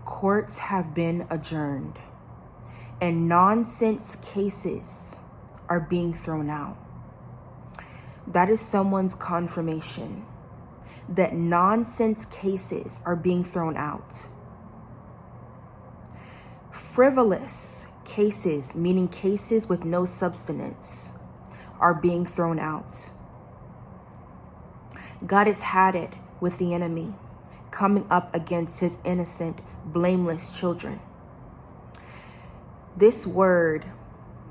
Courts have been adjourned, and nonsense cases are being thrown out. That is someone's confirmation that nonsense cases are being thrown out. Frivolous cases, meaning cases with no substance, are being thrown out. God has had it with the enemy coming up against his innocent, blameless children. This word,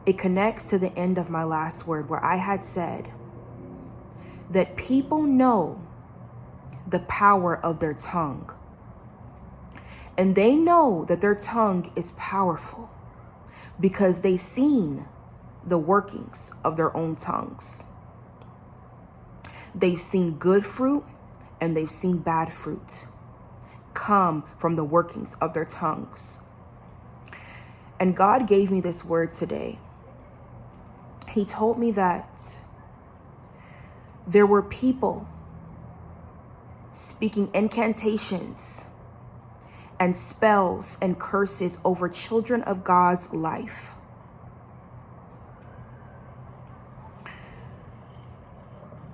it connects to the end of my last word where I had said that people know the power of their tongue. And they know that their tongue is powerful because they've seen the workings of their own tongues. They've seen good fruit and they've seen bad fruit come from the workings of their tongues. And God gave me this word today. He told me that there were people speaking incantations and spells and curses over children of God's life.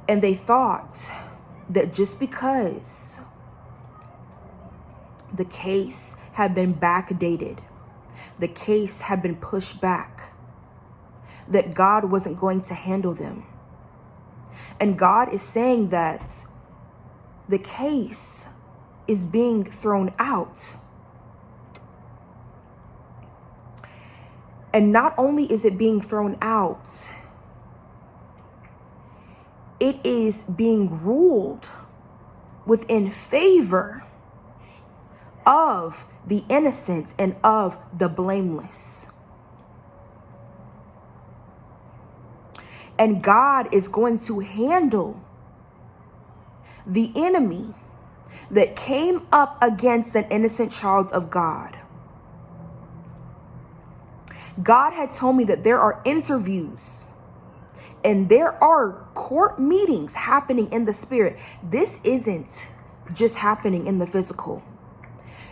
And they thought that just because the case had been backdated, the case had been pushed back, that God wasn't going to handle them. And God is saying that the case is being thrown out. And not only is it being thrown out, it is being ruled within favor of the innocent and of the blameless. And God is going to handle the enemy that came up against an innocent child of God. God had told me that there are interviews and there are court meetings happening in the spirit. This isn't just happening in the physical.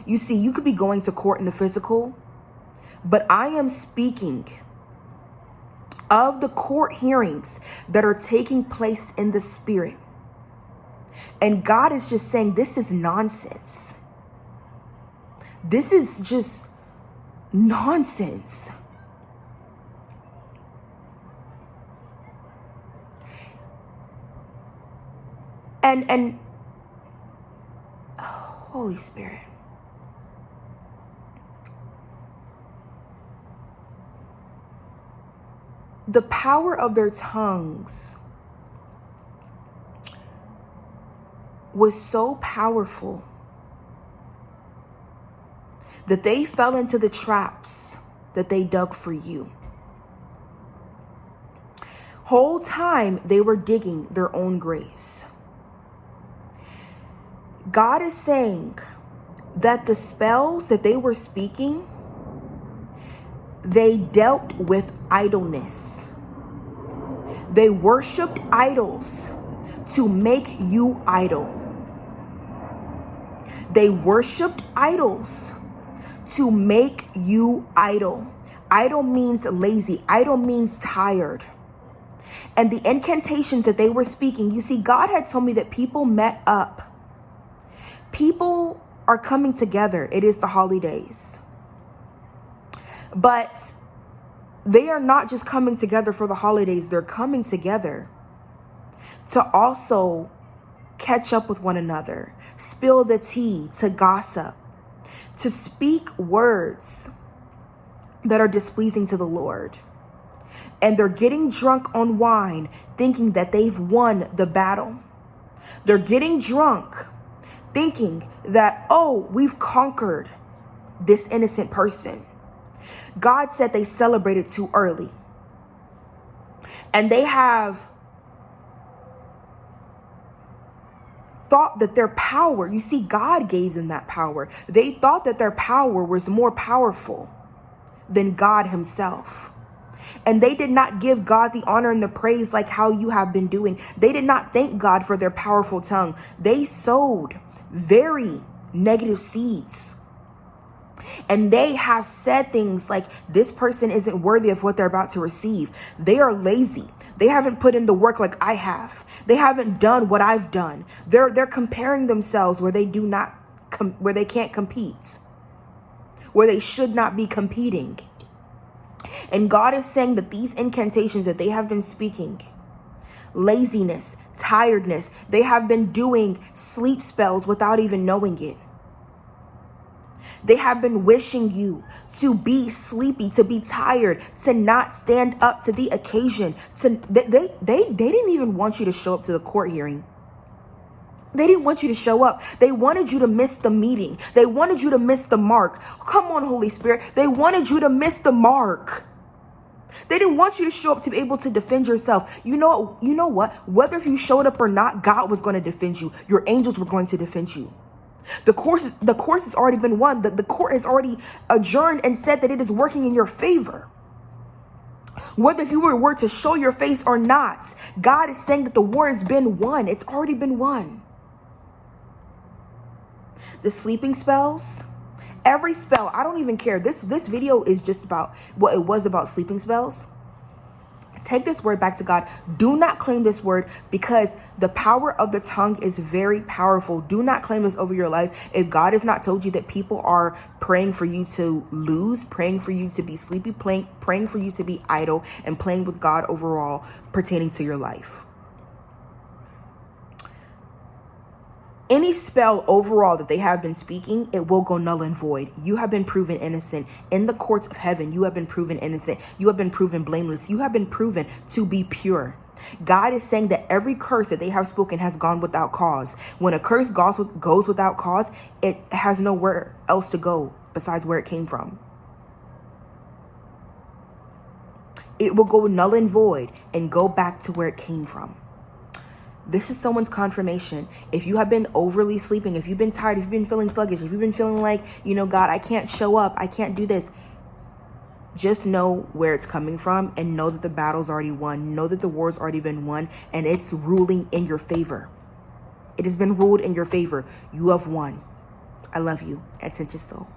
You see, you could be going to court in the physical, but I am speaking of the court hearings that are taking place in the spirit. And God is just saying, this is nonsense. This is just nonsense. And Holy Spirit. The power of their tongues was so powerful that they fell into the traps that they dug for you. Whole time they were digging their own graves. God is saying that the spells that they were speaking, they dealt with idleness. They worshiped idols to make you idle. They worshiped idols to make you idle. Idle means lazy. Idle means tired. And the incantations that they were speaking, you see, God had told me that people met up. People are coming together. It is the holidays. But they are not just coming together for the holidays. They're coming together to also catch up with one another, spill the tea, to gossip, to speak words that are displeasing to the Lord. And they're getting drunk on wine, thinking that they've won the battle. They're getting drunk, thinking that, oh, we've conquered this innocent person. God said they celebrated too early. And they have thought that their power, you see, God gave them that power. They thought that their power was more powerful than God himself. And they did not give God the honor and the praise like how you have been doing. They did not thank God for their powerful tongue. They sowed very negative seeds And they have said things like, this person isn't worthy of what they're about to receive. They are lazy. They haven't put in the work like I have. They haven't done what I've done. They're comparing themselves where they do not, where they can't compete, where they should not be competing. And God is saying that these incantations that they have been speaking, laziness, tiredness, they have been doing sleep spells without even knowing it. They have been wishing you to be sleepy, to be tired, to not stand up to the occasion. They didn't even want you to show up to the court hearing. They didn't want you to show up. They wanted you to miss the meeting. They wanted you to miss the mark. Come on, Holy Spirit. They wanted you to miss the mark. They didn't want you to show up to be able to defend yourself. You know what? Whether if you showed up or not, God was going to defend you. Your angels were going to defend you. The course has already been won. The court has already adjourned and said that it is working in your favor. Whether if you were to show your face or not, God is saying that the war has been won. It's already been won. The sleeping spells, every spell, I don't even care. This video is just about what it was about sleeping spells. Take this word back to God. Do not claim this word, because the power of the tongue is very powerful. Do not claim this over your life. If God has not told you that people are praying for you to lose, praying for you to be sleepy, praying for you to be idle, and playing with God overall pertaining to your life. Any spell overall that they have been speaking, it will go null and void. You have been proven innocent. In the courts of heaven, you have been proven innocent. You have been proven blameless. You have been proven to be pure. God is saying that every curse that they have spoken has gone without cause. When a curse goes without cause, it has nowhere else to go besides where it came from. It will go null and void and go back to where it came from. This is someone's confirmation. If you have been overly sleeping, if you've been tired, if you've been feeling sluggish, if you've been feeling like, God, I can't show up, I can't do this, just know where it's coming from and know that the battle's already won. Know that the war's already been won and it's ruling in your favor. It has been ruled in your favor. You have won. I love you. Attention soul.